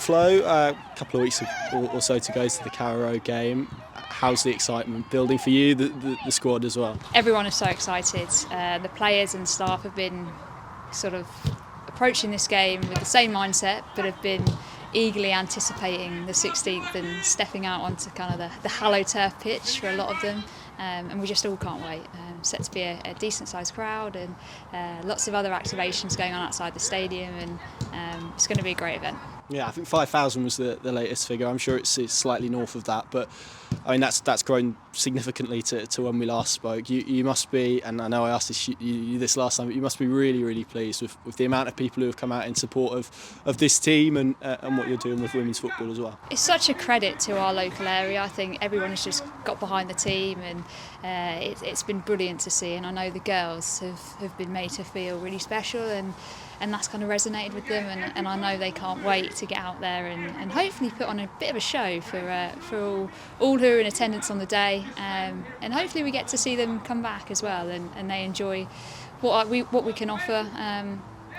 flow. A couple of weeks or so to go to the Carrow Road game. How's the excitement building for you, the squad as well? Everyone is so excited. The players and staff have been sort of approaching this game with the same mindset, but have been eagerly anticipating the 16th and stepping out onto kind of the hallowed turf pitch for a lot of them. And we just all can't wait. Set to be a decent sized crowd and lots of other activations going on outside the stadium, and it's going to be a great event. Yeah, I think 5,000 was the latest figure. I'm sure it's slightly north of that, but I mean that's grown significantly to when we last spoke. You must be, and I know I asked you this last time, but you must be really, really pleased with the amount of people who have come out in support of this team and what you're doing with women's football as well. It's such a credit to our local area. I think everyone has just got behind the team, and it's been brilliant to see. And I know the girls have been made to feel really special, and that's kind of resonated with them, and I know they can't wait to get out there and hopefully put on a bit of a show for all who are in attendance on the day, and hopefully we get to see them come back as well, and they enjoy what we can offer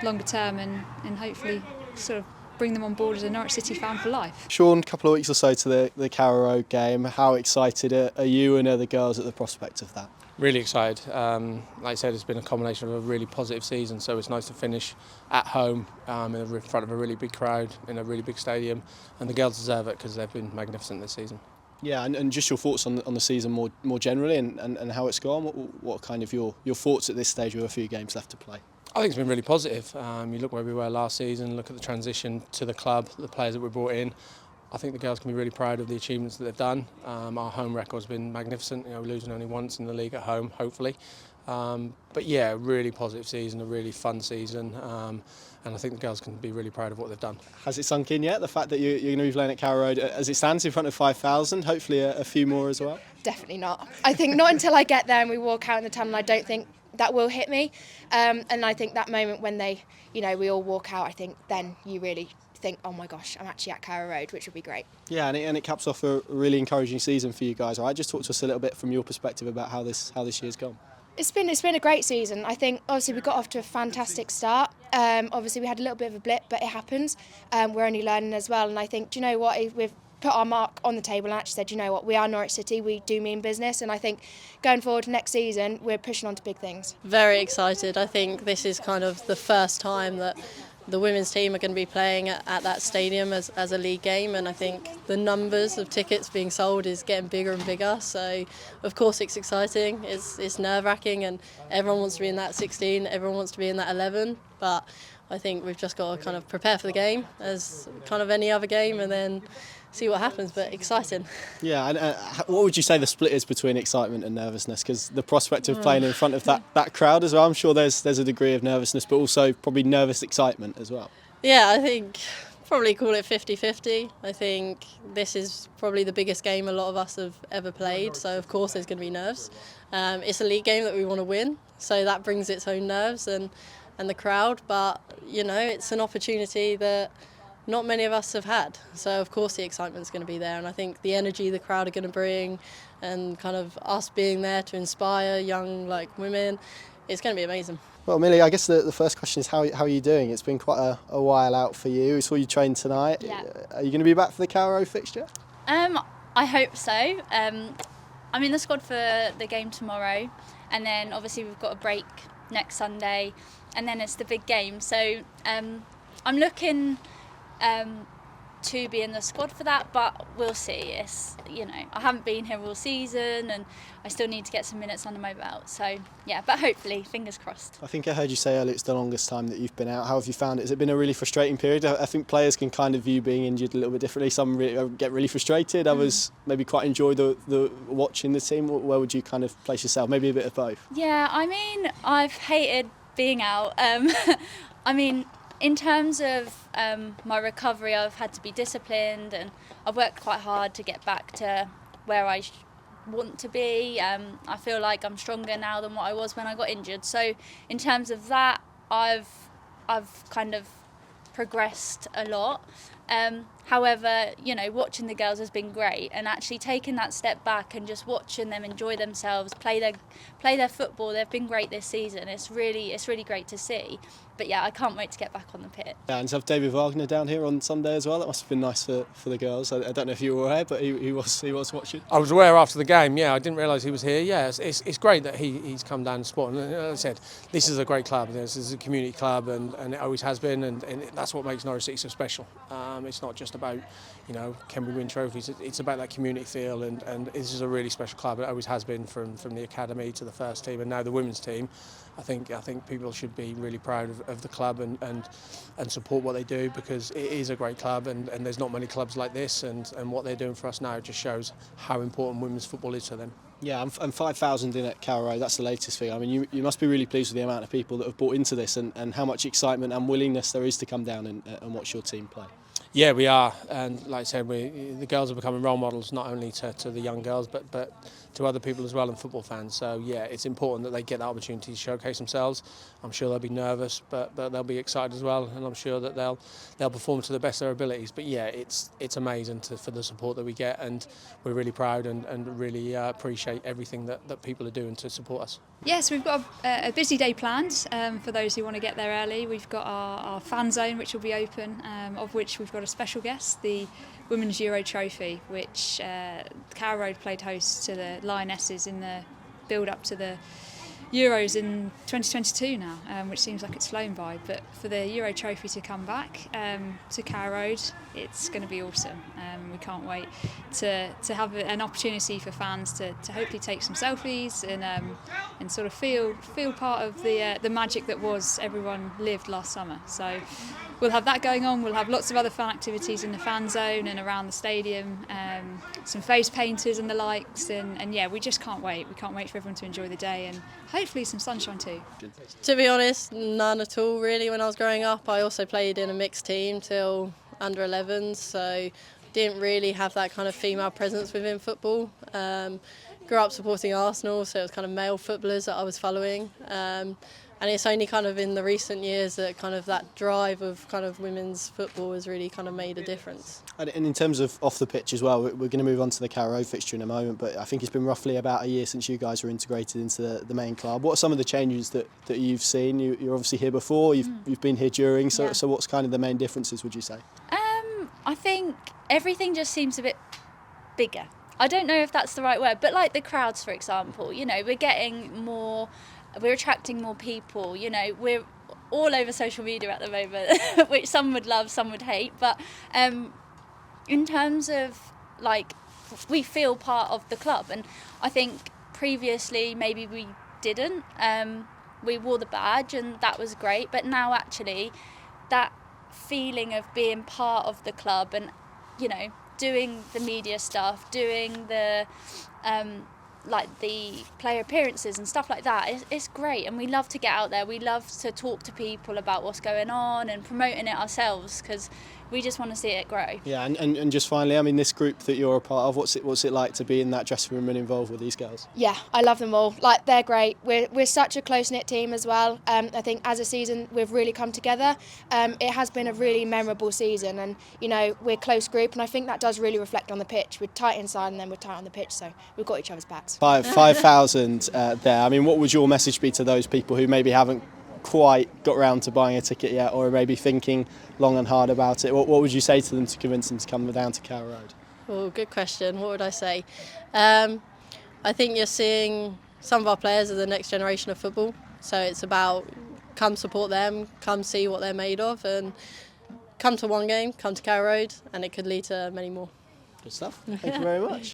longer term, and hopefully sort of bring them on board as a Norwich City fan for life. Sean, a couple of weeks or so to the Carrow Road game. How excited are you and the girls at the prospect of that? Really excited. Like I said, it's been a combination of a really positive season, so it's nice to finish at home in front of a really big crowd in a really big stadium, and the girls deserve it because they've been magnificent this season. Yeah, and just your thoughts on the season more generally and how it's gone. What kind of your thoughts at this stage with a few games left to play? I think it's been really positive. You look where we were last season, look at the transition to the club, the players that we brought in. I think the girls can be really proud of the achievements that they've done. Our home record's been magnificent. We're losing only once in the league at home, hopefully. But yeah, really positive season, a really fun season, and I think the girls can be really proud of what they've done. Has it sunk in yet, the fact that you're going to be playing at Carrow Road as it stands in front of 5,000, hopefully a few more as well? Definitely not. I think not until I get there and we walk out in the tunnel, I don't think that will hit me. And I think that moment when we all walk out, I think then you really think, oh my gosh, I'm actually at Carrow Road, which would be great. Yeah, and it caps off a really encouraging season for you guys. All right, just talk to us a little bit from your perspective about how this year's gone. It's been a great season. I think obviously we got off to a fantastic start. Obviously we had a little bit of a blip, but it happens. We're only learning as well, and I think, do you know what, we've put our mark on the table and actually said, do you know what, we are Norwich City, we do mean business, and I think going forward next season we're pushing on to big things. Very excited. I think this is kind of the first time that the women's team are going to be playing at that stadium as a league game, and I think the numbers of tickets being sold is getting bigger and bigger, so of course it's exciting, it's nerve-wracking, and everyone wants to be in that 16, everyone wants to be in that 11, but I think we've just got to kind of prepare for the game as kind of any other game and then see what happens, but exciting. Yeah, and what would you say the split is between excitement and nervousness? Because the prospect of playing in front of that crowd as well, I'm sure there's a degree of nervousness, but also probably nervous excitement as well. Yeah, I think probably call it 50-50. I think this is probably the biggest game a lot of us have ever played, so of course there's going to be nerves. It's a league game that we want to win, so that brings its own nerves and the crowd, but it's an opportunity that not many of us have had, so of course the excitement's going to be there, and I think the energy the crowd are going to bring and kind of us being there to inspire young women, it's going to be amazing. Well, Millie, I guess the first question is how are you doing? It's been quite a while out for you. We saw you train tonight. Yeah. Are you going to be back for the Carrow Road fixture? I hope so. I'm in the squad for the game tomorrow, and then obviously we've got a break next Sunday, and then it's the big game, so I'm looking to be in the squad for that, but we'll see. It's I haven't been here all season, and I still need to get some minutes under my belt, so yeah, but hopefully, fingers crossed. I think I heard you say earlier it's the longest time that you've been out. How have you found it? Has it been a really frustrating period? I think players can kind of view being injured a little bit differently. Some get really frustrated, others maybe quite enjoy the watching the team. Where would you kind of place yourself? Maybe a bit of both? Yeah, I mean, I've hated being out. I mean, in terms of my recovery, I've had to be disciplined, and I've worked quite hard to get back to where I want to be. I feel like I'm stronger now than what I was when I got injured. So in terms of that, I've kind of progressed a lot. However, you know, watching the girls has been great, and actually taking that step back and just watching them enjoy themselves, play their football. They've been great this season. It's really great to see. But yeah, I can't wait to get back on the pitch. Yeah, and to have David Wagner down here on Sunday as well, that must have been nice for the girls. I don't know if you were aware, but he was watching. I was aware after the game, yeah, I didn't realise he was here. Yeah, it's great that he's come down and support. And as I said, this is a great club. This is a community club, and it always has been, and that's what makes Norwich City so special. It's not just about, you know, can we win trophies, it's about that community feel, and this is a really special club. It always has been from the academy to the first team and now the women's team. I think people should be really proud of the club and support what they do, because it is a great club, and there's not many clubs like this, and what they're doing for us now just shows how important women's football is to them. Yeah, and 5,000 in at Carrow Road, that's the latest thing. I mean, you must be really pleased with the amount of people that have bought into this, and how much excitement and willingness there is to come down and watch your team play. Yeah, we are, and like I said, the girls are becoming role models, not only to the young girls, but to other people as well, and football fans. So yeah, it's important that they get that opportunity to showcase themselves. I'm sure they'll be nervous, but they'll be excited as well, and I'm sure that they'll perform to the best of their abilities. But yeah, it's amazing for the support that we get, and we're really proud and really appreciate everything that people are doing to support us. Yes, we've got a busy day planned for those who want to get there early. We've got our fan zone, which will be open, of which we've got a special guest, the Women's Euro Trophy, which Carrow Road played host to the Lionesses in the build-up to the Euros in 2022 now, which seems like it's flown by. But for the Euro Trophy to come back to Carrow Road, it's going to be awesome. We can't wait to have an opportunity for fans to hopefully take some selfies and sort of feel part of the magic that was everyone lived last summer. So we'll have that going on. We'll have lots of other fun activities in the fan zone and around the stadium, some face painters and the likes, and yeah, we just can't wait. We can't wait for everyone to enjoy the day, and hopefully some sunshine too. To be honest, none at all really. When I was growing up, I also played in a mixed team till under 11s, so didn't really have that kind of female presence within football. Grew up supporting Arsenal, so it was kind of male footballers that I was following. And it's only kind of in the recent years that kind of that drive of kind of women's football has really kind of made a difference. And in terms of off the pitch as well, we're going to move on to the Carrow Road fixture in a moment, but I think it's been roughly about a year since you guys were integrated into the main club. What are some of the changes that you've seen? You're obviously here before, you've been here during, so what's kind of the main differences, would you say? I think everything just seems a bit bigger. I don't know if that's the right word, but like the crowds, for example, you know, we're attracting more people, you know, we're all over social media at the moment, which some would love, some would hate, but in terms of, like, we feel part of the club, and I think previously maybe we didn't. We wore the badge and that was great, but now actually that feeling of being part of the club and, you know, doing the media stuff, doing the like the player appearances and stuff like that, it's great, and we love to get out there. We love to talk to people about what's going on and promoting it ourselves, because we just want to see it grow. Yeah, and just finally, I mean, this group that you're a part of, what's it like to be in that dressing room and involved with these girls? Yeah, I love them all. Like, they're great. We're such a close-knit team as well. I think as a season we've really come together. It has been a really memorable season, and you know, we're a close group, and I think that does really reflect on the pitch. We're tight inside and then we're tight on the pitch, so we've got each other's backs. 5,000 there. I mean, what would your message be to those people who maybe haven't quite got round to buying a ticket yet, or maybe thinking long and hard about it? What would you say to them to convince them to come down to Carrow Road? Oh, good question. What would I say? I think you're seeing some of our players as the next generation of football, so it's about come support them, come see what they're made of, and come to one game, come to Carrow Road, and it could lead to many more. Good stuff. Thank you very much.